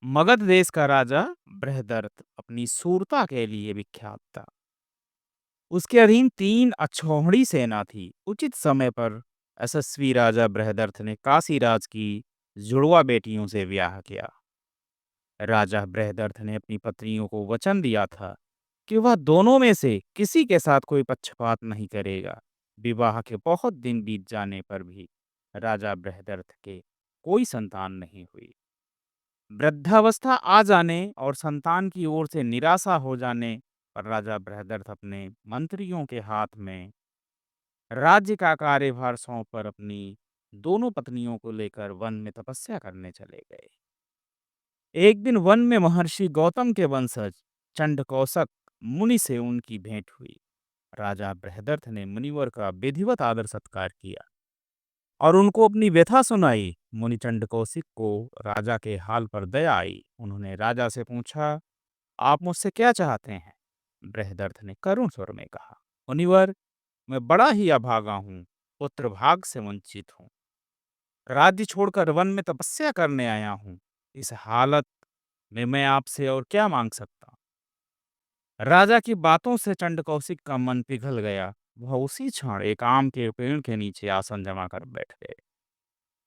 मगध देश का राजा बृहदर्थ अपनी शूरता के लिए विख्यात था। उसके अधीन 3 अक्षौहिणी सेना थी। उचित समय पर यशस्वी राजा बृहदर्थ ने काशीराज की जुड़वा बेटियों से ब्याह किया। राजा बृहदर्थ ने अपनी पत्नियों को वचन दिया था कि वह दोनों में से किसी के साथ कोई पक्षपात नहीं करेगा। विवाह के बहुत दिन बीत जाने पर भी राजा बृहदर्थ के कोई संतान नहीं हुई। वृद्धावस्था आ जाने और संतान की ओर से निराशा हो जाने पर राजा बृहदर्थ अपने मंत्रियों के हाथ में राज्य का कार्यभार सौंप कर अपनी दोनों पत्नियों को लेकर वन में तपस्या करने चले गए। एक दिन वन में महर्षि गौतम के वंशज चंडकौशक मुनि से उनकी भेंट हुई। राजा बृहदर्थ ने मुनिवर का विधिवत आदर सत्कार किया और उनको अपनी व्यथा सुनाई। मुनि चंडकौशिक को राजा के हाल पर दया आई। उन्होंने राजा से पूछा, आप मुझसे क्या चाहते हैं? बृहदर्थ ने करुण स्वर में कहा, मुनिवर, मैं बड़ा ही अभागा हूँ, पुत्र भाग से वंचित हूँ। राज्य छोड़कर वन में तपस्या करने आया हूँ। इस हालत में मैं आपसे और क्या मांग सकता हूँ? राजा की बातों से चंडकौशिक का मन पिघल गया। वह उसी क्षण एक आम के पेड़ के नीचे आसन जमा कर बैठ गए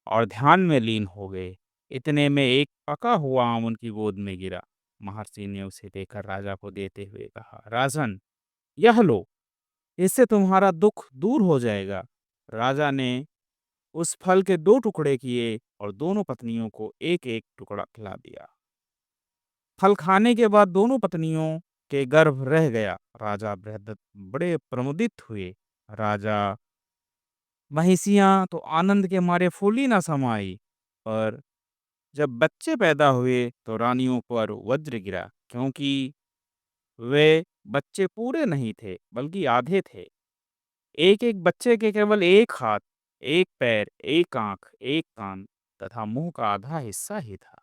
और ध्यान में लीन हो गए। इतने में एक पका हुआ आम उनकी गोद में गिरा। महर्षि ने उसे लेकर राजा को देते हुए कहा, राजन, यह लो, इससे तुम्हारा दुख दूर हो जाएगा। राजा ने उस फल के 2 टुकड़े किए और दोनों पत्नियों को एक-एक टुकड़ा खिला दिया। फल खाने के बाद दोनों पत्नियों के गर्भ रह गया। राजा बृहदत्त बड़े प्रमुदित हुए। राजा महिषियां तो आनंद के मारे फूली न समाई। पर जब बच्चे पैदा हुए तो रानियों पर वज्र गिरा, क्योंकि वे बच्चे पूरे नहीं थे बल्कि आधे थे। एक एक बच्चे के केवल एक हाथ, एक पैर, एक आंख, एक कान तथा मुंह का आधा हिस्सा ही था।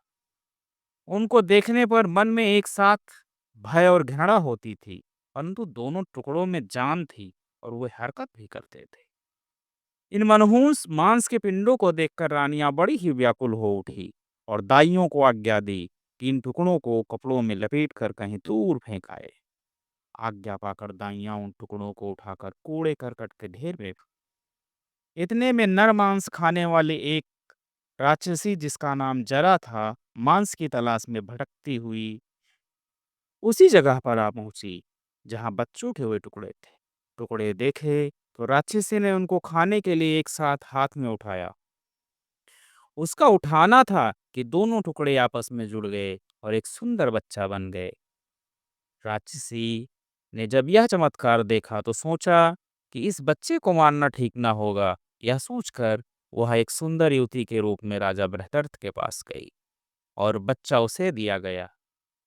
उनको देखने पर मन में एक साथ भय और घृणा होती थी, परंतु दोनों टुकड़ों में जान थी और वे हरकत भी करते थे। इन मनहूस मांस के पिंडों को देखकर रानियां बड़ी ही व्याकुल हो उठी और दाइयों को आज्ञा दी कि इन टुकड़ों को कपड़ों में लपेट कर कहीं दूर फेंक आए। आज्ञा पाकर दाइयां उन टुकड़ों को उठाकर कूड़े करकट के ढेर में। इतने में नर मांस खाने वाले एक राक्षसी, जिसका नाम जरा था, मांस की तलाश में भटकती हुई उसी जगह पर आ पहुंची जहां बच्चों के हुए टुकड़े थे। टुकड़े देखे तो राक्षसी ने उनको खाने के लिए एक साथ हाथ में उठाया। उसका उठाना था कि दोनों टुकड़े आपस में जुड़ गए और एक सुंदर बच्चा बन गए। राक्षसी ने जब यह चमत्कार देखा तो सोचा कि इस बच्चे को मारना ठीक ना होगा। यह सोचकर वह एक सुंदर युवती के रूप में राजा बृहदर्थ के पास गई और बच्चा उसे दिया गया।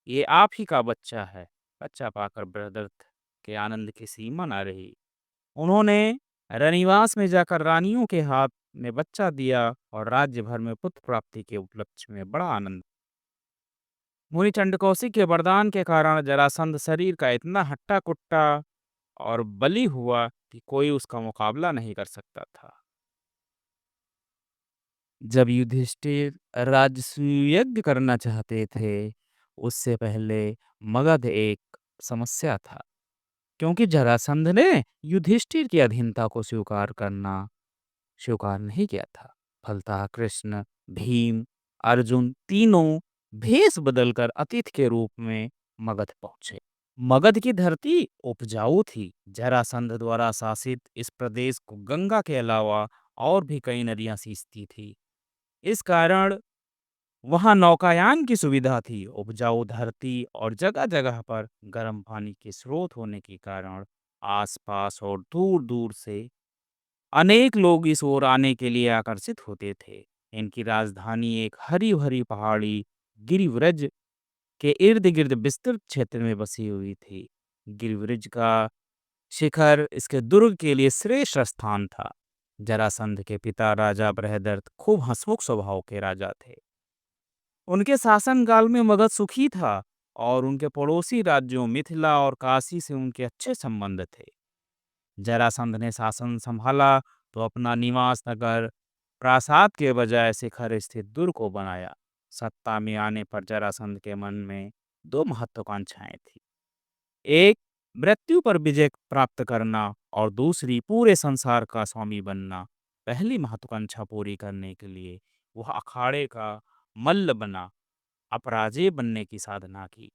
ये आप ही का बच्चा है। बच्चा पाकर बृहदर्थ के आनंद की सीमा न रही। उन्होंने रनिवास में जाकर रानियों के हाथ में बच्चा दिया और राज्य भर में पुत्र प्राप्ति के उपलक्ष्य में बड़ा आनंद। मुनि चंडकौशिक के वरदान के कारण जरासंध शरीर का इतना हट्टा कुट्टा और बली हुआ कि कोई उसका मुकाबला नहीं कर सकता था। जब युधिष्ठिर राजसूय करना चाहते थे, उससे पहले मगध एक समस्या था, क्योंकि जरासंध ने युधिष्ठिर की अधीनता को स्वीकार नहीं किया था। फलतः कृष्ण, भीम, अर्जुन तीनों भेष बदलकर अतिथि के रूप में मगध पहुंचे। मगध की धरती उपजाऊ थी। जरासंध द्वारा शासित इस प्रदेश को गंगा के अलावा और भी कई नदियां सींचती थी। इस कारण वहां नौकायान की सुविधा थी। उपजाऊ धरती और जगह जगह पर गर्म पानी के स्रोत होने के कारण आसपास और दूर दूर से अनेक लोग इस ओर आने के लिए आकर्षित होते थे। इनकी राजधानी एक हरी भरी पहाड़ी गिरिव्रज के इर्द गिर्द विस्तृत क्षेत्र में बसी हुई थी। गिरिव्रज का शिखर इसके दुर्ग के लिए श्रेष्ठ स्थान था। जरासंध के पिता राजा बृहदर्थ खूब हंसमुख स्वभाव के राजा थे। उनके शासनकाल में मगध सुखी था और उनके पड़ोसी राज्यों मिथिला और काशी से उनके अच्छे संबंध थे। जरासंध ने शासन संभाला तो अपना निवास नगर प्रासाद के बजाय शिखर स्थित दुर्ग को बनाया। सत्ता में आने पर जरासंध के मन में दो महत्वाकांक्षाएं थी। एक, मृत्यु पर विजय प्राप्त करना और दूसरी, पूरे संसार का स्वामी बनना। पहली महत्वाकांक्षा पूरी करने के लिए वह अखाड़े का मल्ल बना, अपराजेय बनने की साधना की।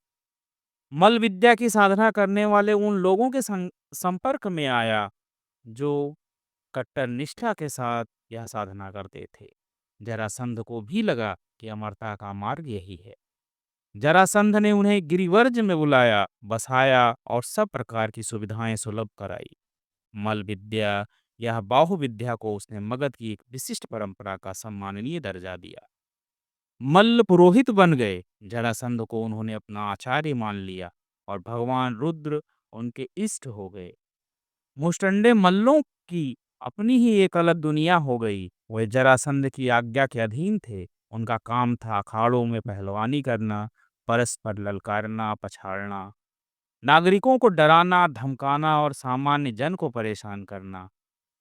मल्ल विद्या की साधना करने वाले उन लोगों के संपर्क में आया जो कट्टर निष्ठा के साथ यह साधना करते थे। जरासंध को भी लगा कि अमरता का मार्ग यही है। जरासंध ने उन्हें गिरिवर्ज में बुलाया, बसाया और सब प्रकार की सुविधाएं सुलभ कराई। मल्ल विद्या, यह बाहु विद्या को उसने मगध की एक विशिष्ट परंपरा का सम्माननीय दर्जा दिया। मल्ल पुरोहित बन गए। जरासंध को उन्होंने अपना आचार्य मान लिया और भगवान रुद्र उनके इष्ट हो गए। मुष्टंडे मल्लों की अपनी ही एक अलग दुनिया हो गई। वे जरासंध की आज्ञा के अधीन थे। उनका काम था अखाड़ों में पहलवानी करना, परस्पर ललकारना, पछाड़ना, नागरिकों को डराना, धमकाना और सामान्य जन को परेशान करना।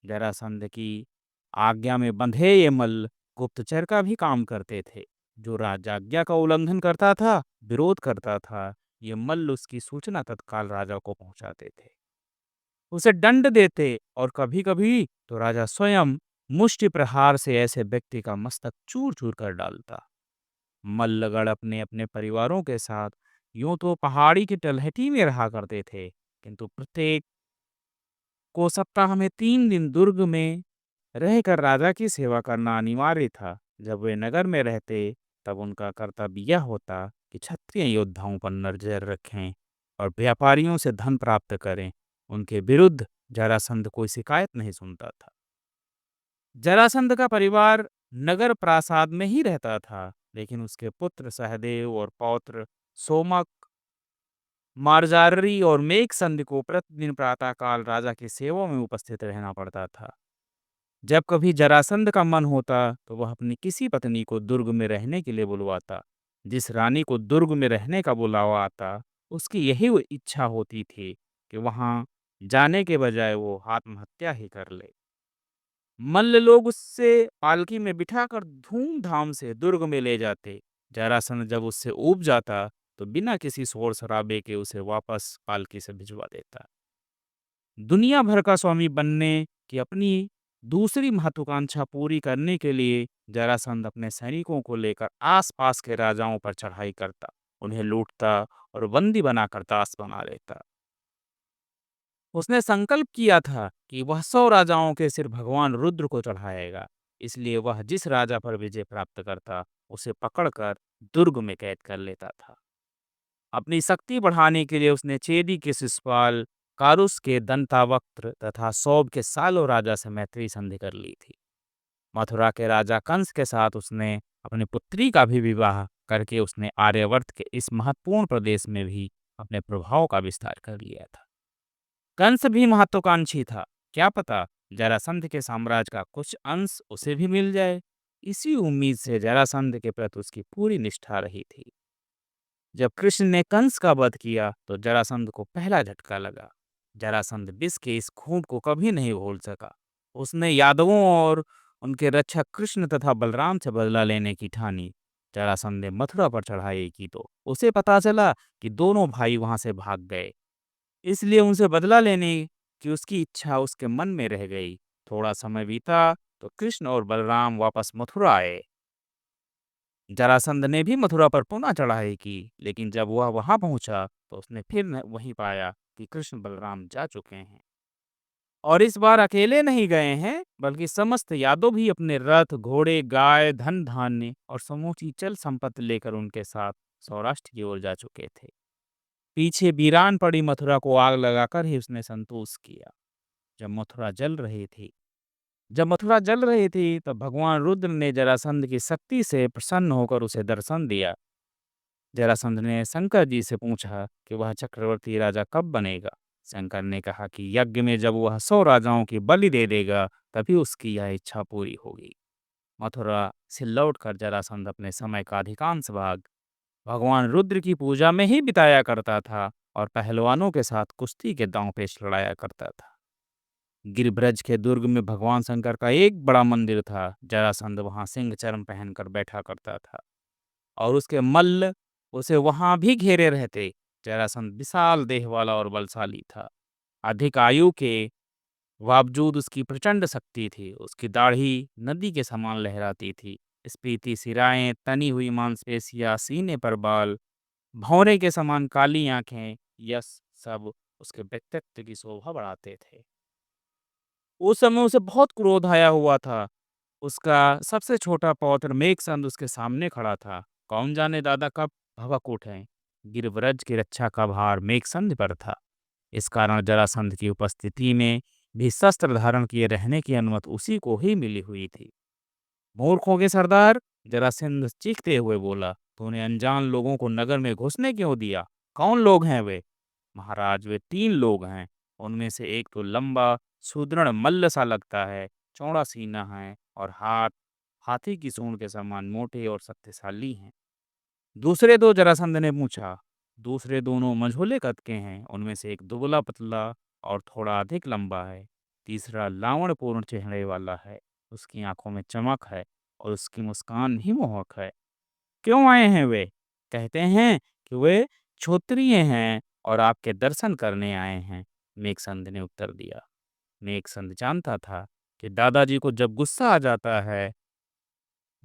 जरासंध की आज्ञा में बंधे ये मल्ल गुप्तचर का भी काम करते थे। जो राजाज्ञा का उल्लंघन करता था, विरोध करता था, ये मल्ल उसकी सूचना तत्काल राजा को पहुंचाते थे, उसे दंड देते और कभी-कभी तो राजा स्वयं मुष्टि प्रहार से ऐसे व्यक्ति का मस्तक चूर-चूर कर डालता। मल्लगढ़ अपने अपने परिवारों के साथ यूं तो पहाड़ी की तलहटी में रहा करते थे, किंतु प्रत्येक को सप्ताह में 3 दिन दुर्ग में रहकर राजा की सेवा करना अनिवार्य था। जब वे नगर में रहते तब उनका कर्तव्य यह होता कि क्षत्रिय योद्धाओं पर नजर रखें और व्यापारियों से धन प्राप्त करें। उनके विरुद्ध जरासंध कोई शिकायत नहीं सुनता था। जरासंध का परिवार नगर प्रासाद में ही रहता था, लेकिन उसके पुत्र सहदेव और पौत्र सोमक, मार्जारी और मेघसंध को प्रतिदिन प्रातःकाल राजा की सेवा में उपस्थित रहना पड़ता था। जब कभी जरासंध का मन होता तो वह अपनी किसी पत्नी को दुर्ग में रहने के लिए बुलवाता। जिस रानी को दुर्ग में रहने का बुलावा आता, उसकी यही वो इच्छा होती थी कि वहां जाने के बजाय वो आत्महत्या ही कर ले। मल्ल लोग उससे पालकी में बिठाकर धूमधाम से दुर्ग में ले जाते। जरासंध जब उससे ऊब जाता तो बिना किसी शोर शराबे के उसे वापस पालकी से भिजवा देता। दुनिया भर का स्वामी बनने की अपनी दूसरी महत्वाकांक्षा पूरी करने के लिए जरासंध अपने सैनिकों को लेकर आसपास के राजाओं पर चढ़ाई करता, उन्हें लूटता और बंदी बनाकर दास बना लेता। उसने संकल्प किया था कि वह 100 राजाओं के सिर भगवान रुद्र को चढ़ाएगा। इसलिए वह जिस राजा पर विजय प्राप्त करता, उसे पकड़कर दुर्ग में कैद कर लेता था। अपनी शक्ति बढ़ाने के लिए उसने चेदी के शिशुपाल, कारुस के दंतावक्त्र तथा सौब के सालों राजा से मैत्री संधि कर ली थी। मथुरा के राजा कंस के साथ उसने अपनी पुत्री का भी विवाह करके उसने आर्यावर्त के इस महत्वपूर्ण प्रदेश में भी अपने प्रभाव का विस्तार कर लिया था। कंस भी महत्वाकांक्षी था। क्या पता जरासंध के साम्राज्य का कुछ अंश उसे भी मिल जाए। इसी उम्मीद से जरासंध के प्रति उसकी पूरी निष्ठा रही थी। जब कृष्ण ने कंस का वध किया तो जरासंध को पहला झटका लगा। जरासंध विष के इस खूंट को कभी नहीं भूल सका। उसने यादवों और उनके रक्षक कृष्ण तथा बलराम से बदला लेने की ठानी। जरासंध ने मथुरा पर चढ़ाई की तो उसे पता चला कि दोनों भाई वहां से भाग गए। इसलिए उनसे बदला लेने की उसकी इच्छा उसके मन में रह गई। थोड़ा समय बीता तो कृष्ण और बलराम वापस मथुरा आए। जरासंध ने भी मथुरा पर पुनः चढ़ाई की, लेकिन जब वह वहां पहुंचा तो उसने फिर वहीं पाया कि कृष्ण बलराम जा चुके हैं। और इस बार अकेले नहीं गए हैं, बल्कि समस्त यादव भी अपने रथ, घोड़े, गाय, धन धान्य और समूची चल संपत्ति लेकर उनके साथ सौराष्ट्र की ओर जा चुके थे। पीछे वीरान पड़ी मथुरा को आग लगाकर ही उसने संतोष किया। जब मथुरा जल रही थी जब मथुरा जल रही थी तब भगवान रुद्र ने जरासंध की शक्ति से प्रसन्न होकर उसे दर्शन दिया। जरासंध ने शंकर जी से पूछा कि वह चक्रवर्ती राजा कब बनेगा। शंकर ने कहा कि यज्ञ में जब वह 100 राजाओं की बलि दे देगा, तभी उसकी यह इच्छा पूरी होगी। मथुरा से लौटकर जरासंध अपने समय का अधिकांश भाग भगवान रुद्र की पूजा में ही बिताया करता था और पहलवानों के साथ कुश्ती के दांव पेच लड़ाया करता था। गिरिब्रज के दुर्ग में भगवान शंकर का एक बड़ा मंदिर था। जरासंध वहां सिंह चर्म पहनकर बैठा करता था। और उसके मल्ल उसे वहां भी घेरे रहते। जरासंध विशाल देह वाला और बलशाली था। अधिक आयु के बावजूद उसकी प्रचंड शक्ति थी। उसकी दाढ़ी नदी के समान लहराती थी। स्फीति सिराएं, तनी हुई मांसपेशियां, सीने पर बाल, भौरे के समान काली आंखें, यह सब उसके व्यक्तित्व की शोभा बढ़ाते थे। उस समय उसे बहुत क्रोध आया हुआ था। उसका सबसे छोटा पौत्र मेघसंद उसके सामने खड़ा था। कौन जाने दादा कब भभक उठे। गिरव्रज की रक्षा का भार मेघसंद पर था। इस कारण जरासंध की उपस्थिति में भी शस्त्र धारण किए रहने की अनुमति उसी को ही मिली हुई थी। मूर्खों के सरदार, जरासंध चीखते हुए बोला, तूने अनजान लोगों को नगर में घुसने क्यों दिया? कौन लोग हैं वे? महाराज, वे 3 लोग हैं। उनमें से एक तो लंबा सुदृढ़ मल्ल सा लगता है, चौड़ा सीना है और हाथ हाथी की सूंड के समान मोटे और शक्तिशाली हैं। दूसरे दो, जरासंध ने पूछा। दूसरे दोनों मझोले कद के हैं। उनमें से एक दुबला पतला और थोड़ा अधिक लंबा है। तीसरा लावण्यपूर्ण चेहरे वाला है। उसकी आंखों में चमक है और उसकी मुस्कान भी मोहक है। क्यों आए हैं वे? कहते हैं कि वे क्षत्रिय हैं और आपके दर्शन करने आए हैं। मेघसंध ने उत्तर दिया। मेघसंध जानता था कि दादाजी को जब गुस्सा आ जाता है,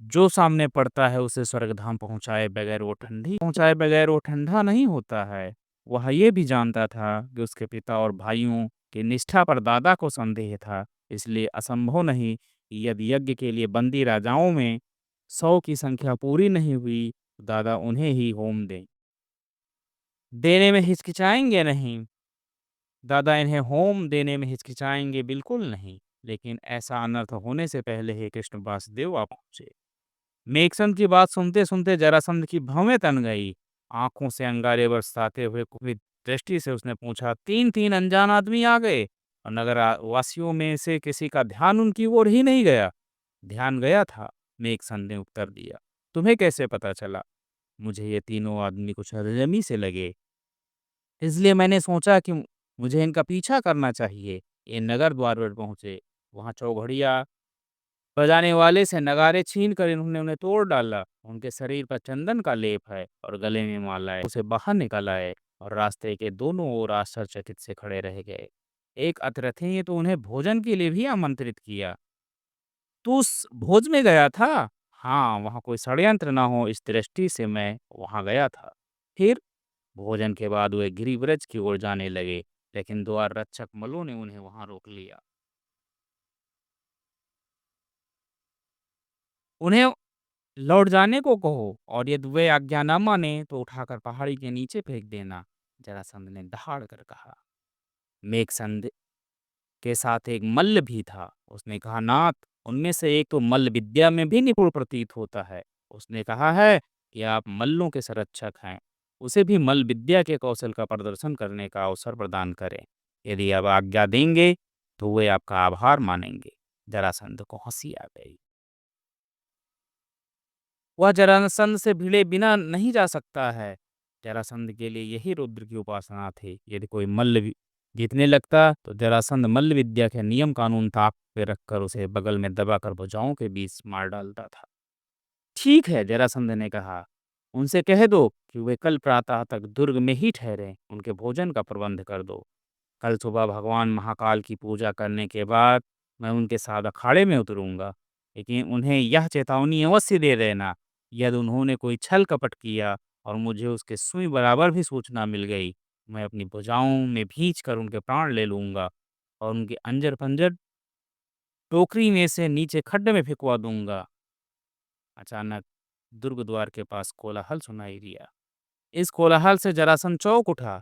जो सामने पड़ता है उसे स्वर्गधाम पहुंचाए बगैर वो ठंडा नहीं होता है। वह ये भी जानता था कि उसके पिता और भाइयों की निष्ठा पर दादा को संदेह था। इसलिए असंभव नहीं कि यदि यज्ञ के लिए बंदी राजाओं में 100 की संख्या पूरी नहीं हुई तो दादा उन्हें ही होम देने में हिचकिचाएंगे नहीं। दादा इन्हें होम देने में हिचकिचाएंगे बिल्कुल नहीं। लेकिन ऐसा अनर्थ होने से पहले ही कृष्ण वासुदेव आ पहुंचे। मेघसंध की बात सुनते सुनते जरासंध की भवें तन गई। आंखों से अंगारे बरसाते हुए कुपित दृष्टि से उसने पूछा, 3-3 अनजान आदमी आ गए और नगर वासियों में से किसी का ध्यान उनकी ओर ही नहीं गया? ध्यान गया था, मेघसंध ने उत्तर दिया। तुम्हें कैसे पता चला? मुझे ये तीनों आदमी कुछ अजनबी से लगे, इसलिए मैंने सोचा कि मुझे इनका पीछा करना चाहिए। ये नगर द्वार पर पहुंचे। वहां चौघड़िया बजाने वाले से नगारे छीन कर इन्होंने उन्हें तोड़ डाला। उनके शरीर पर चंदन का लेप है और गले में माला है। उसे बाहर निकल आए और रास्ते के दोनों ओर आश्चर्यचकित से खड़े रह गए। एक अतिथि ने तो उन्हें भोजन के लिए भी आमंत्रित किया। तू उस भोज में गया था? हाँ, वहां कोई षड्यंत्र ना हो इस दृष्टि से मैं वहां गया था। फिर भोजन के बाद वे गिरिव्रज की ओर जाने लगे, लेकिन द्वार रक्षक मल्लों ने उन्हें वहां रोक लिया। उन्हें लौट जाने को कहो और यदि वे आज्ञा न माने तो उठाकर पहाड़ी के नीचे फेंक देना, जरासंध ने दहाड़ कर कहा। मेघसंध के साथ एक मल्ल भी था। उसने कहा, नाथ, उनमें से एक तो मल्ल विद्या में भी निपुण प्रतीत होता है। उसने कहा है कि आप मल्लों के संरक्षक हैं। उसे भी मल्ल विद्या के कौशल का प्रदर्शन करने का अवसर प्रदान करें। यदि आप आज्ञा देंगे तो वे आपका आभार मानेंगे। जरासंध को हंसी आ गई। वह जरासंध से भिड़े बिना नहीं जा सकता है। जरासंध के लिए यही रुद्र की उपासना थी। यदि कोई जीतने लगता तो जरासंध मल्ल विद्या के नियम कानून ताक पे रखकर उसे बगल में दबाकर भुजाओं के बीच मार डालता था। ठीक है, जरासंध ने कहा। उनसे कह दो कि वे कल प्रातः तक दुर्ग में ही ठहरे। उनके भोजन का प्रबंध कर दो। कल सुबह भगवान महाकाल की पूजा करने के बाद मैं उनके साथ अखाड़े में उतरूंगा। लेकिन उन्हें यह चेतावनी अवश्य दे देना, यदि उन्होंने कोई छल कपट किया और मुझे उसके सुई बराबर भी सूचना मिल गई, मैं अपनी भुजाओं में भींच कर उनके प्राण ले लूंगा और उनके अंजर पंजर टोकरी में से नीचे खड्डे में फेंकवा दूंगा। अचानक दुर्ग द्वार के पास कोलाहल सुनाई दिया। इस कोलाहल से जरासंध चौंक उठा।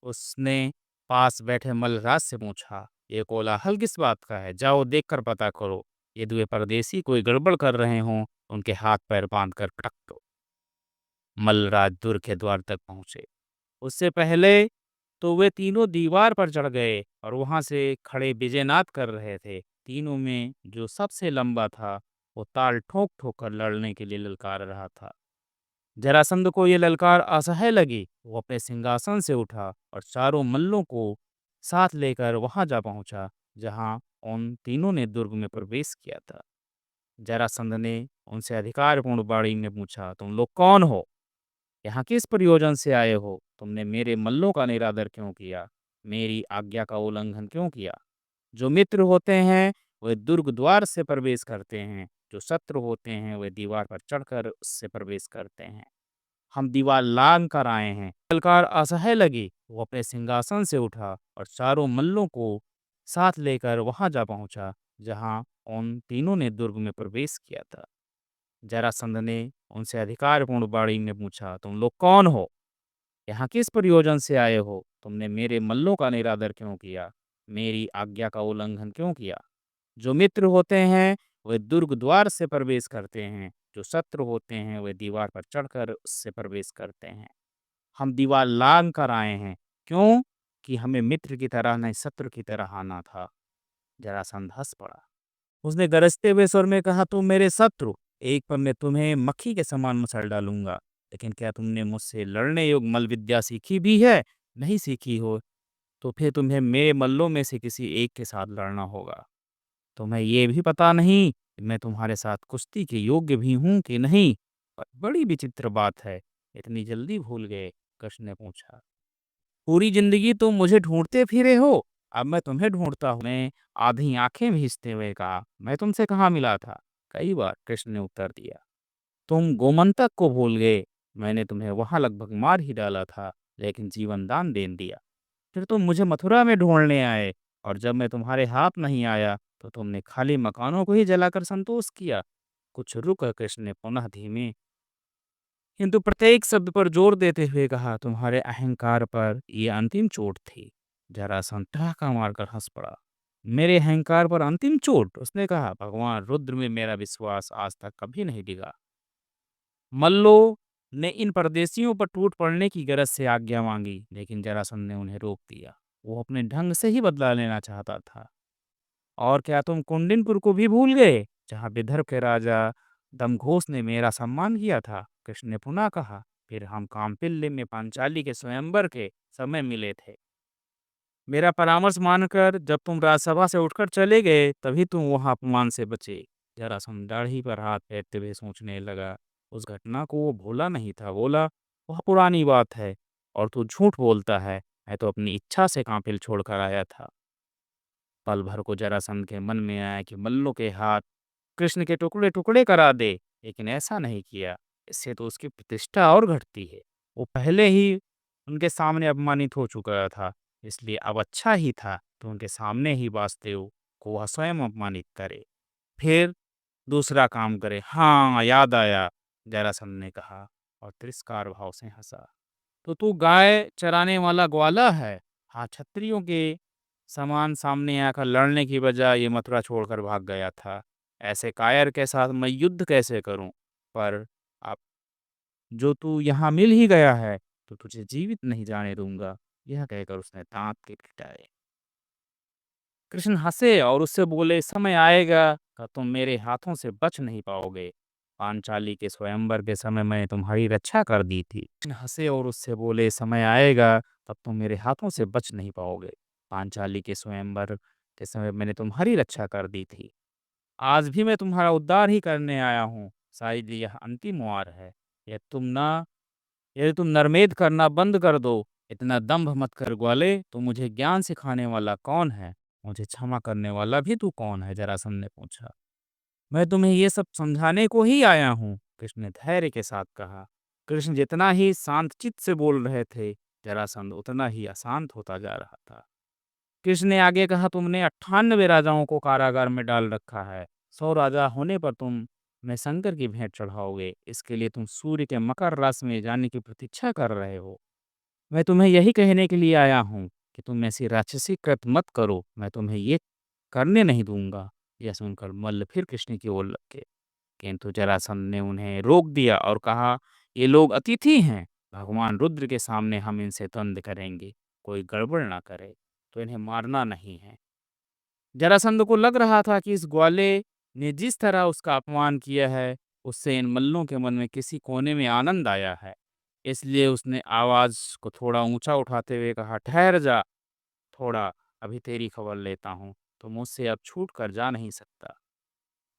उसने पास बैठे मल्लराज से पूछा, ये कोलाहल किस बात का है? जाओ देखकर पता करो। यदि वे परदेसी कोई गड़बड़ कर रहे हों, उनके हाथ पैर बांध कर पटक दो। मल्लराज दुर्ग के द्वार तक पहुंचे। उससे पहले तो वे तीनों दीवार पर चढ़ गए और वहां से खड़े विजयनाद कर रहे थे। तीनों में जो सबसे लंबा था वो ताल ठोक ठोक कर लड़ने के लिए ललकार रहा था। जरासंध को ये ललकार असह्य लगी। वो अपने सिंहासन से उठा और चारों मल्लों को साथ लेकर वहां जा पहुंचा जहां उन तीनों ने दुर्ग में प्रवेश किया था। जरासंध ने उनसे अधिकारपूर्ण वाणी में पूछा, तुम लोग कौन हो? यहाँ किस प्रयोजन से आए हो? तुमने मेरे मल्लों का निरादर क्यों किया? मेरी आज्ञा का उल्लंघन क्यों किया? जो मित्र होते हैं वे दुर्ग द्वार से प्रवेश करते हैं, जो शत्रु होते हैं वे दीवार पर चढ़कर उससे प्रवेश करते हैं। हम दीवार लांग कर आए हैं। ललकार असह्य लगी, वो अपने सिंहासन से उठा और चारों मल्लों को साथ लेकर वहां जा पहुंचा जहां उन तीनों ने दुर्ग में प्रवेश किया था। जरासंध ने उनसे अधिकारपूर्ण वाणी में पूछा, तुम लोग कौन हो? यहाँ किस प्रयोजन से आए हो? तुमने मेरे मल्लों का निरादर क्यों किया? मेरी आज्ञा का उल्लंघन क्यों किया? जो मित्र होते हैं वे दुर्ग द्वार से प्रवेश करते हैं, जो शत्रु होते हैं वे दीवार पर चढ़कर उससे प्रवेश करते हैं। हम दीवार लांग कर आए हैं, क्यों कि हमें मित्र की तरह नहीं शत्रु की तरह आना था। जरासंध हंस पड़ा। उसने गरजते हुए स्वर में कहा, तुम मेरे शत्रु, एक पर मैं तुम्हें मक्खी के समान मसल डालूंगा। लेकिन क्या तुमने मुझसे लड़ने योग्य मल्ल विद्या सीखी भी है? नहीं सीखी हो तो फिर तुम्हें मेरे मल्लों में से किसी एक के साथ लड़ना होगा। तुम्हें ये भी पता नहीं कि मैं तुम्हारे साथ कुश्ती के योग्य भी हूँ कि नहीं। पर बड़ी विचित्र बात है, इतनी जल्दी भूल गए? कृष्ण ने पूछा। पूरी जिंदगी तुम मुझे ढूंढते फिरे हो, अब मैं तुम्हें ढूंढता हूँ। मैं आधी आंखें भीजते हुए कहा, मैं तुमसे कहाँ मिला था? कई बार, कृष्ण ने उत्तर दिया। तुम गोमंतक को भूल गए, मैंने तुम्हें वहां लगभग मार ही डाला था, लेकिन जीवन दान दे दिया। फिर तुम मुझे मथुरा में ढूंढने आए, और जब मैं तुम्हारे हाथ नहीं आया तो तुमने खाली मकानों को ही जलाकर संतोष किया। कुछ रुक कृष्ण ने पुनः धीमे किंतु प्रत्येक शब्द पर जोर देते हुए कहा, तुम्हारे अहंकार पर ये अंतिम चोट थी। जरासंध ठहाका मारकर हंस पड़ा। मेरे अहंकार पर अंतिम चोट? उसने कहा, भगवान रुद्र में मेरा विश्वास आज तक कभी नहीं डिगा। मल्लो ने इन परदेशियों पर टूट पड़ने की गरज से आज्ञा मांगी, लेकिन जरासंध ने उन्हें रोक दिया। वो अपने ढंग से ही बदला लेना चाहता था। और क्या तुम कुंडिनपुर को भी भूल गए, जहाँ विदर्भ के राजा दमघोष ने मेरा सम्मान किया था? कृष्ण ने पुनः कहा। फिर हम कामपिल्ले में पांचाली के स्वयंवर के समय मिले थे। मेरा परामर्श मानकर जब तुम राजसभा से उठकर चले गए, तभी तुम वहां अपमान से बचे। जरासंध दाढ़ी पर हाथ फेरते हुए सोचने लगा। उस घटना को वो भूला नहीं था। बोला, वह पुरानी बात है और तू झूठ बोलता है। मैं तो अपनी इच्छा से कांपिल छोड़कर आया था। पल भर को जरासंध के मन में आया कि मल्लों के हाथ कृष्ण के टुकड़े टुकड़े करा दे, लेकिन ऐसा नहीं किया। इससे तो उसकी प्रतिष्ठा और घटती है। वो पहले ही उनके सामने अपमानित हो चुका था, इसलिए अब अच्छा ही था तो उनके सामने ही वासुदेव को वह स्वयं अपमानित करे, फिर दूसरा काम करे। हाँ, याद आया, जरासंध ने कहा और तिरस्कार भाव से हंसा। तो तू गाय चराने वाला ग्वाला है? हाँ, क्षत्रियों के समान सामने आकर लड़ने की बजाय ये मथुरा छोड़कर भाग गया था। ऐसे कायर के साथ मैं युद्ध कैसे करूं? पर अब जो तू यहाँ मिल ही गया है तो तुझे जीवित नहीं जाने दूंगा। यह कहकर उसने दांत के खिटाए। कृष्ण हंसे और उससे बोले, समय आएगा कि तुम मेरे हाथों से बच नहीं पाओगे। पांचाली के स्वयंवर के समय मैंने तुम्हारी रक्षा कर दी थी। कृष्ण हंसे और उससे बोले, समय आएगा तब तुम मेरे हाथों से बच नहीं पाओगे। पांचाली के स्वयंवर के समय मैंने तुम्हारी रक्षा कर दी थी। आज भी मैं तुम्हारा उद्धार ही करने आया हूँ। शायद यह अंतिम वार है। यह तुम ना यदि तुम नरमेध करना बंद कर दो, इतना दंभ मत कर ग्वाले। तू मुझे ज्ञान सिखाने वाला कौन है? मुझे क्षमा करने वाला भी तू कौन है? जरासंध ने पूछा। मैं तुम्हें ये सब समझाने को ही आया हूँ, कृष्ण ने धैर्य के साथ कहा। कृष्ण जितना ही शांत चित्त से बोल रहे थे, जरासंध उतना ही अशांत होता जा रहा था। कृष्ण ने आगे कहा, तुमने 98 राजाओं को कारागार में डाल रखा है। 100 राजा होने पर तुम मैं शंकर की भेंट चढ़ाओगे। इसके लिए तुम सूर्य के मकर राशि में जाने की प्रतीक्षा कर रहे हो। मैं तुम्हें यही कहने के लिए आया हूँ कि तुम ऐसी राक्षसी कृत मत करो। मैं तुम्हें ये करने नहीं दूंगा। यह सुनकर मल्ल फिर कृष्ण की ओर लगे, किंतु जरासंध ने उन्हें रोक दिया और कहा, ये लोग अतिथि हैं। भगवान रुद्र के सामने हम इनसे द्वंद्व करेंगे। कोई गड़बड़ ना करे तो इन्हें मारना नहीं है। जरासंध को लग रहा था कि इस ग्वाले ने जिस तरह उसका अपमान किया है, उससे इन मल्लों के मन में किसी कोने में आनंद आया है। इसलिए उसने आवाज को थोड़ा ऊंचा उठाते हुए कहा, ठहर जा थोड़ा, अभी तेरी खबर लेता हूँ। तो मुझसे अब छूट कर जा नहीं सकता।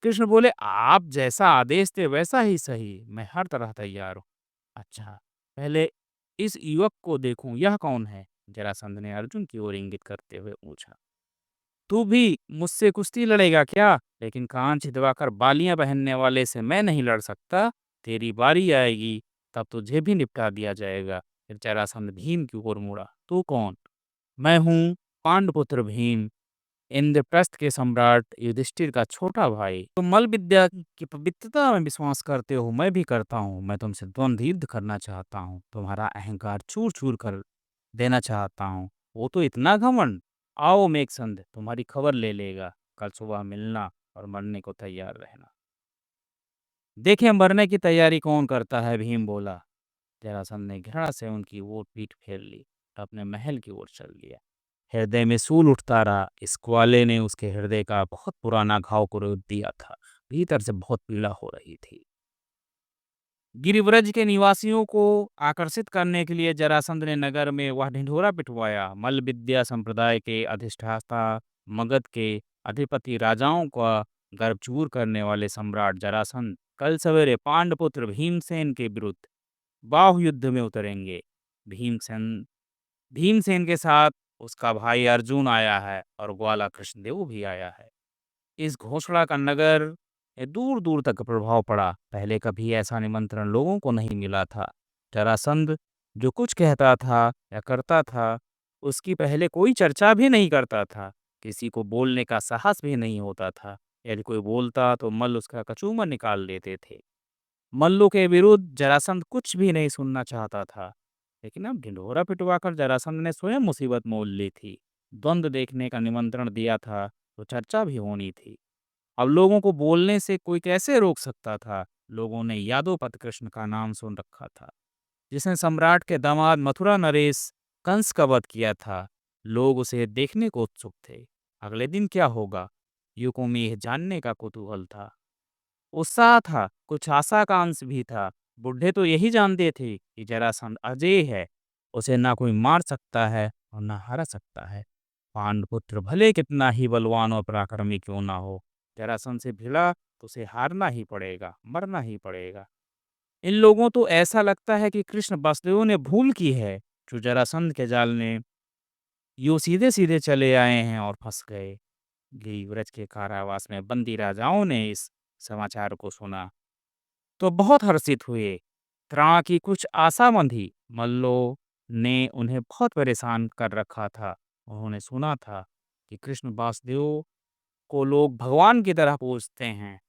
कृष्ण बोले, आप जैसा आदेश थे वैसा ही सही, मैं हर तरह तैयार हूँ। अच्छा, पहले इस युवक को देखूं, यह कौन है? जरासंध ने अर्जुन की ओर इंगित करते हुए पूछा। तू भी मुझसे कुश्ती लड़ेगा क्या? लेकिन कान छिदवाकर बालियां पहनने वाले से मैं नहीं लड़ सकता। तेरी बारी आएगी, तब तुझे भी निपटा दिया जाएगा। फिर जरासंध भीम की ओर मुड़ा। तू कौन? मैं हूँ पांडुपुत्र भीम, इंद्रप्रस्थ के सम्राट युधिष्ठिर का छोटा भाई। तुम मल्ल विद्या की पवित्रता में विश्वास करते हो, मैं भी करता हूँ। मैं तुमसे द्वंद्व युद्ध करना चाहता हूँ, तुम्हारा अहंकार चूर चूर कर देना चाहता हूँ। वो तो इतना घमंड। आओ मेघसंध, तुम्हारी खबर ले लेगा। कल सुबह मिलना और मरने को तैयार रहना। देखें मरने की तैयारी कौन करता है, भीम बोला। जरासंध ने घृणा से उनकी ओर पीठ फेर ली, अपने महल की ओर चल दिया। हृदय में सूल उठता रहा। इस ग्वाले ने उसके हृदय का बहुत पुराना घाव को रोक दिया था। भीतर से बहुत पीड़ा हो रही थी। गिरिव्रज के निवासियों को आकर्षित करने के लिए जरासंध ने नगर में वह ढिंढोरा पिटवाया। मल्ल विद्या संप्रदाय के अधिष्ठाता, मगध के अधिपति राजाओं का गर्व चूर करने वाले सम्राट जरासंध कल सवेरे पांडुपुत्र भीमसेन के विरुद्ध बाहु युद्ध में उतरेंगे। भीमसेन भीमसेन के साथ उसका भाई अर्जुन आया है और ग्वाला कृष्णदेव भी आया है। इस घोषणा का नगर दूर दूर तक प्रभाव पड़ा। पहले कभी ऐसा निमंत्रण लोगों को नहीं मिला था। जरासंध जो कुछ कहता था या करता था, उसकी पहले कोई चर्चा भी नहीं करता था। किसी को बोलने का साहस भी नहीं होता था। यदि कोई बोलता तो मल्ल उसका कचूमर निकाल देते थे। मल्लू के विरुद्ध जरासंध कुछ भी नहीं सुनना चाहता था। लेकिन अब ढिंढोरा पिटवाकर जरासंध ने स्वयं मुसीबत मोल ली थी। द्वंद्व देखने का निमंत्रण दिया था तो चर्चा भी होनी थी। अब लोगों को बोलने से कोई कैसे रोक सकता था? लोगों ने यादवपत कृष्ण का नाम सुन रखा था, जिसने सम्राट के दामाद मथुरा नरेश कंस का वध किया था। लोग उसे देखने को उत्सुक थे। अगले दिन क्या होगा, युवकों में यह जानने का कुतूहल था। उत्साह था, कुछ आशा का अंश भी था। बुढ़े तो यही जानते थे कि जरासंध अजय है, उसे ना कोई मार सकता है और ना हरा सकता है। पांडुपुत्र भले कितना ही बलवान और पराक्रमी क्यों ना हो, जरासंध से भिड़ा तो उसे हारना ही पड़ेगा, मरना ही पड़ेगा। इन लोगों तो ऐसा लगता है कि कृष्ण बसदेव ने भूल की है, जो जरासंध के जाल में यूं सीधे सीधे चले आए हैं और फंस गए। गिरिव्रज के कारावास में बंदी राजाओं ने इस समाचार को सुना तो बहुत हर्षित हुए। त्राण की कुछ आशा बंधी मल्लों ने उन्हें बहुत परेशान कर रखा था। उन्होंने सुना था कि कृष्ण वासुदेव को लोग भगवान की तरह पूजते हैं।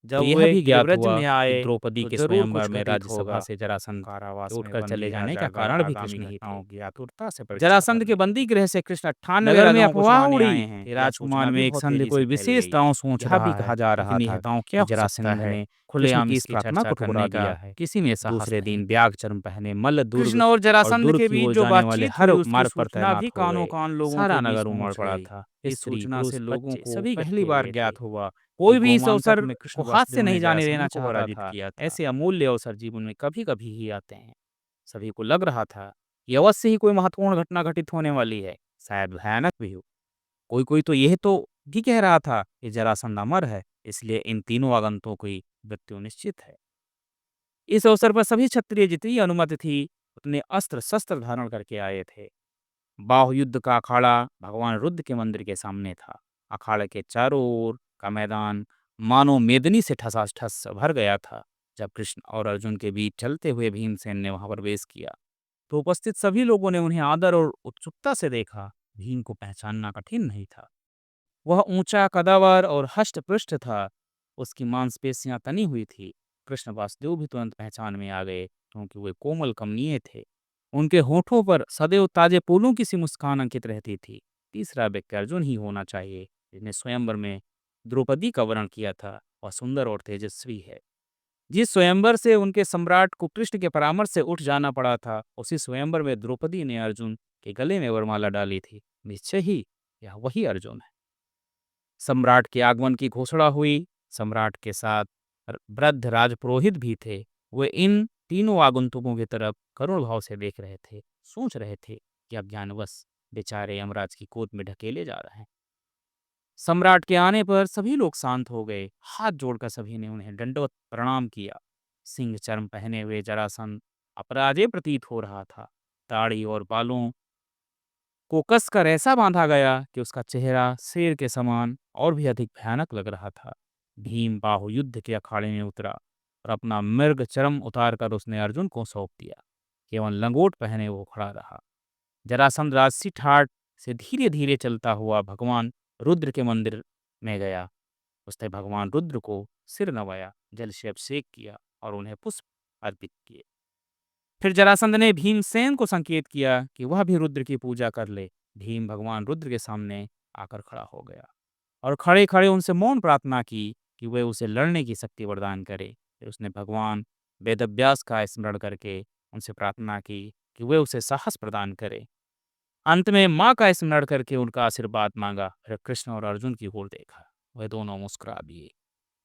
जब यह वे भी ज्ञात गिरिव्रज हुआ में कि आए द्रौपदी तो के जरूर स्वयंवर कुछ में घटित राज्यसभा होगा। से जरासंध के कारावास में उठकर बंदी चले जाने का राजा कारण भी आगामी कृष्ण ही थे। घटनाओं की आतुरता से परीक्षा जरासंध के करने बंदी लगे। गृह से कृष्ण 98 नगर में राजाओं को अफवाह छुड़ाने उड़ी आए हैं। कि यह राजकुमार सूचना भी बहुत मेघसंध तेजी से कोई फैल विशेष गई। दांव सोच यह भी रहा कहा है, जा रहा लेकिन यह था दांव क्या कि हो सकता जरासंध है? ने कृष्ण खुलेआम की इस इसकी प्रार्थना चर्चा को ठुकरा करने दिया का है। किसी ने साहस दूसरे नहीं दिन किया। ब्याग चर्म पहने मल्ल दुर्ग कृष्ण और और जरासंध दुर्ग के की बीच ओर जो जाने वाले बातचीत हर हुई उसकी मार्ग पर सूचना भी तैनात हो कानों गए। कान लोगों सारा के बीच नगर उमड़ पहुंच पड़ा गई। था। इस स्त्री सूचना पुरुष से लोगों बच्चे को सभी पहली इकट्ठे बार हुए थे। ज्ञात हुआ कि कोई भी इस गोमांतक अवसर में कृष्ण को हाथ से वासुदेव नहीं ने जाने जरासंध देना को चाहता पराजित था। किया था। ऐसे अमूल्य अवसर जीवन में कभी कभी ही आते हैं। सभी को लग रहा था कि अवश्य ही कोई महत्वपूर्ण घटना घटित होने वाली है, शायद भयानक भी हो। कोई कोई तो यह तो भी कह रहा था कि जरासंध अमर है, इसलिए इन तीनों आगंतुकों की मृत्यु निश्चित है। इस अवसर पर सभी क्षत्रिय जितनी अनुमति थी उतने अस्त्र शस्त्र धारण करके आए थे। बाहु युद्ध का अखाड़ा भगवान रुद्र के मंदिर के सामने था। अखाड़े के चारों ओर का मैदान मानो मेदनी से ठसाठस भर गया था। जब कृष्ण और अर्जुन के बीच चलते हुए भीमसेन ने वहां प्रवेश किया तो उपस्थित सभी लोगों ने उन्हें आदर और उत्सुकता से देखा। भीम को पहचानना कठिन नहीं था। वह ऊंचा, कदावर और हष्ट पृष्ठ था। उसकी मांसपेशियां तनी हुई थी। कृष्ण वासुदेव भी तुरंत पहचान में आ गए, क्योंकि वे कोमल कमनीय थे। उनके होठों पर सदैव ताजे फूलों की सी मुस्कान अंकित रहती थी। तीसरा व्यक्ति अर्जुन ही होना चाहिए, जिसने स्वयंवर में द्रौपदी का वर्ण किया था। वह सुंदर और तेजस्वी है। जिस स्वयंवर से उनके सम्राट को कृष्ण के परामर्श से उठ जाना पड़ा था, उसी स्वयंवर में द्रौपदी ने अर्जुन के गले में वरमाला डाली थी। निश्चय ही यह वही अर्जुन है। सम्राट के आगमन की घोषणा हुई। सम्राट के साथ वृद्ध राजपुरोहित भी थे। वे इन तीनों आगंतुकों की तरफ करुण भाव से देख रहे थे, सोच रहे थे कि अज्ञानवश बेचारे यमराज की गोद में ढकेले जा रहे हैं। सम्राट के आने पर सभी लोग शांत हो गए। हाथ जोड़कर सभी ने उन्हें दंडवत प्रणाम किया। सिंह चर्म पहने हुए जरासंध अपराजय प्रतीत हो रहा था। दाढ़ी और बालों को कसकर ऐसा बांधा गया कि उसका चेहरा शेर के समान और भी अधिक भयानक लग रहा था। भीम बाहु युद्ध के अखाड़े में उतरा और अपना मृग चरम उतारकर उसने अर्जुन को सौंप दिया। केवल लंगोट पहने वो खड़ा रहा। जरासंध राजसी ठाट से धीरे धीरे चलता हुआ भगवान रुद्र के मंदिर में गया। उसने भगवान रुद्र को सिर नवाया, जल से अभिषेक किया और उन्हें पुष्प अर्पित किए। फिर जरासंध ने भीमसेन को संकेत किया कि वह भी रुद्र की पूजा कर ले। भीम भगवान रुद्र के सामने आकर खड़ा हो गया और खड़े खड़े उनसे मौन प्रार्थना की कि वे उसे लड़ने की शक्ति वरदान करे। फिर उसने भगवान वेदव्यास का स्मरण करके उनसे प्रार्थना की कि वे उसे साहस प्रदान करे। अंत में माँ का स्मरण करके उनका आशीर्वाद मांगा। फिर कृष्ण और अर्जुन की ओर देखा। वे दोनों मुस्कुरा दिए।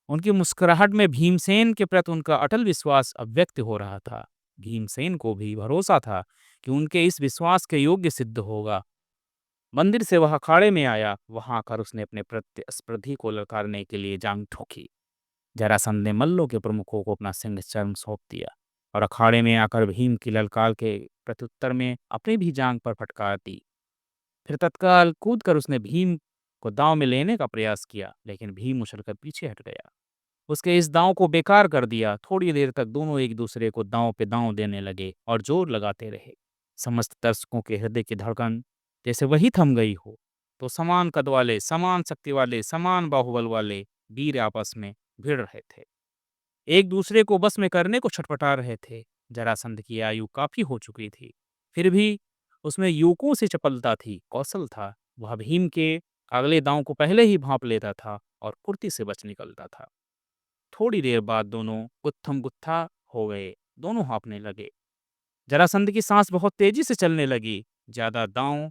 उनकी मुस्कुराहट में भीमसेन के प्रति उनका अटल विश्वास अभिव्यक्त हो रहा था। भीमसेन को भी भरोसा था कि उनके इस विश्वास के योग्य सिद्ध होगा। मंदिर से वह अखाड़े में आया। वहां आकर उसने अपने प्रतिस्पर्धी को ललकारने के लिए जांग ठोकी। जरासंध ने मल्लों के प्रमुखों को अपना सिंह चर्म सौंप दिया और अखाड़े में आकर भीम की ललकार के प्रत्युत्तर में अपनी भी जांग पर फटकार दी। फिर तत्काल कूदकर उसने भीम को दांव में लेने का प्रयास किया, लेकिन भीम उछलकर पीछे हट गया। उसके इस दांव को बेकार कर दिया। थोड़ी देर तक दोनों एक दूसरे को दांव पे दांव देने लगे और जोर लगाते रहे। समस्त दर्शकों के हृदय की धड़कन जैसे वही थम गई हो। तो समान कद वाले, समान शक्ति वाले, समान बाहुबल वाले वीर आपस में भिड़ रहे थे, एक दूसरे को बस में करने को छटपटा रहे थे। जरासंध की आयु काफी हो चुकी थी, फिर भी उसमें युवकों से चपलता थी, कौशल था। वह भीम के अगले दांव को पहले ही भांप लेता था और फुर्ती से बच निकलता था। थोड़ी देर बाद दोनों गुत्थम गुत्था हो गए। दोनों हाँफने लगे। जरासंध की सांस बहुत तेजी से चलने लगी। ज्यादा दांव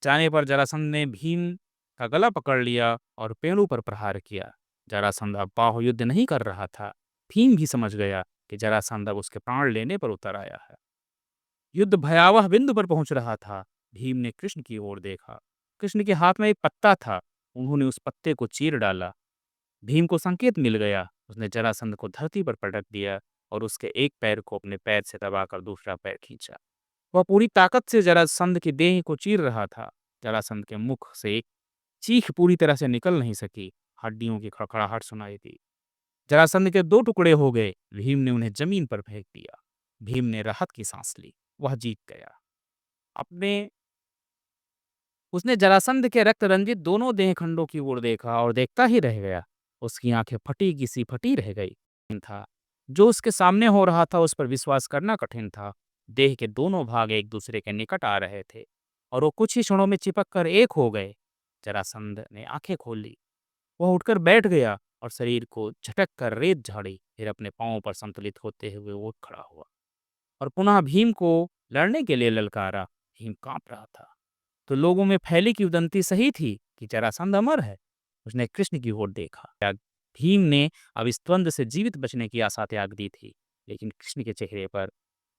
जाने पर जरासंध ने भीम का गला पकड़ लिया और पेड़ों पर प्रहार किया। जरासंध अब बाहु युद्ध नहीं कर रहा था। भीम भी समझ गया कि जरासंध अब उसके प्राण लेने पर उतर आया है। युद्ध भयावह बिंदु पर पहुंच रहा था। भीम ने कृष्ण की ओर देखा। कृष्ण के हाथ में एक पत्ता था। उन्होंने उस पत्ते को चीर डाला। भीम को संकेत मिल गया। उसने जरासंध को धरती पर पटक दिया और उसके एक पैर को अपने पैर से दबाकर दूसरा पैर खींचा। वह पूरी ताकत से जरासंध की देह को चीर रहा था। जरासंध के मुख से एक चीख पूरी तरह से निकल नहीं सकी। हड्डियों की खड़खड़ाहट सुनाई दी। जरासंध के दो टुकड़े हो गए। भीम ने उन्हें जमीन पर फेंक दिया। भीम ने राहत की सांस ली। वह जीत गया। अपने उसने जरासंध के रक्त रंजित दोनों देह खंडों की ओर देखा और देखता ही रह गया। उसकी आंखें फटी की सी फटी रह गई था। जो उसके सामने हो रहा था उस पर विश्वास करना कठिन था। देह के दोनों भाग एक दूसरे के निकट आ रहे थे और वो कुछ ही क्षणों में चिपक कर एक हो गए। जरासंध ने आंखें खोल ली। वह उठकर बैठ गया और शरीर को झटक कर रेत झाड़ी। फिर अपने पांवों पर संतुलित होते हुए उठ खड़ा हुआ और पुनः भीम को लड़ने के लिए ललकारा। भीम कांप रहा था। तो लोगों में फैली की उदंती सही थी कि जरासंध अमर है। उसने कृष्ण की ओर देखा। भीम ने अब इस द्वंद से जीवित बचने की आशा त्याग दी थी, लेकिन कृष्ण के चेहरे पर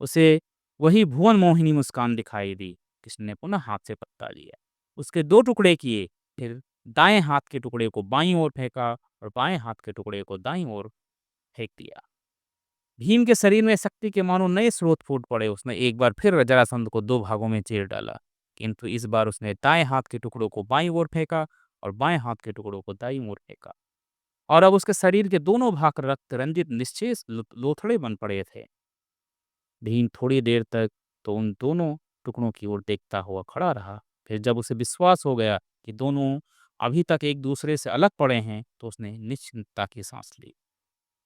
उसे वही भुवन मोहिनी मुस्कान दिखाई दी। कृष्ण ने पुनः हाथ से पत्ता लिया, उसके दो टुकड़े किए, फिर दाएं हाथ के टुकड़े को बाईं ओर फेंका और बाएं हाथ के टुकड़े को दाईं ओर फेंक दिया। भीम के शरीर में शक्ति के मानो नए स्रोत फूट पड़े। उसने एक बार फिर जरासंध को दो भागों में चीर डाला, किंतु इस बार उसने दाएं हाथ के टुकड़ों को बाईं ओर फेंका और बाएं हाथ के टुकड़ों को दाईं ओर फेंका। और अब उसके शरीर के दोनों भाग रक्त रंजित निश्चेष लोथड़े बन पड़े थे। भीम थोड़ी देर तक तो उन दोनों टुकड़ों की ओर देखता हुआ खड़ा रहा। फिर जब उसे विश्वास हो गया कि दोनों अभी तक एक दूसरे से अलग पड़े हैं, तो उसने निश्चिंतता की सांस ली।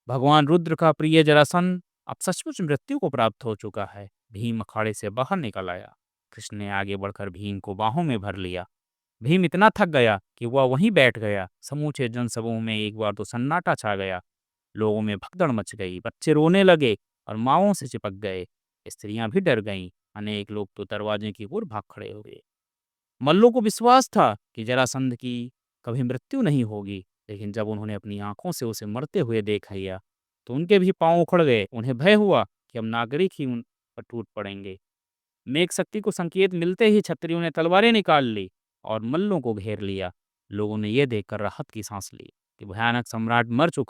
भगवान रुद्र का प्रिय जरासंध अब सचमुच मृत्यु को प्राप्त हो चुका है। भीम अखाड़े से बाहर निकल आया। कृष्ण ने आगे बढ़कर भीम को बाहों में भर लिया। भीम इतना थक गया कि वह वहीं बैठ गया। समूचे जनसमूह में एक बार तो सन्नाटा छा गया। लोगों में भगदड़ मच गई। बच्चे रोने लगे और माँओं से चिपक गए। स्त्रियां भी डर गईं। अनेक लोग तो दरवाजे की ओर भाग खड़े हुए। मल्लों को विश्वास था कि जरासंध की कभी मृत्यु नहीं होगी, लेकिन जब उन्होंने अपनी आंखों से उसे मरते हुए देख लिया, तो उनके भी पांव उखड़ गए। उन्हें भय हुआ कि अब नागरिक ही उन पर टूट पड़ेंगे। मेघ शक्ति को संकेत मिलते ही क्षत्रियों ने तलवारें निकाल ली और मल्लों को घेर लिया। लोगों ने ये देखकर राहत की सांस ली कि भयानक सम्राट मर चुका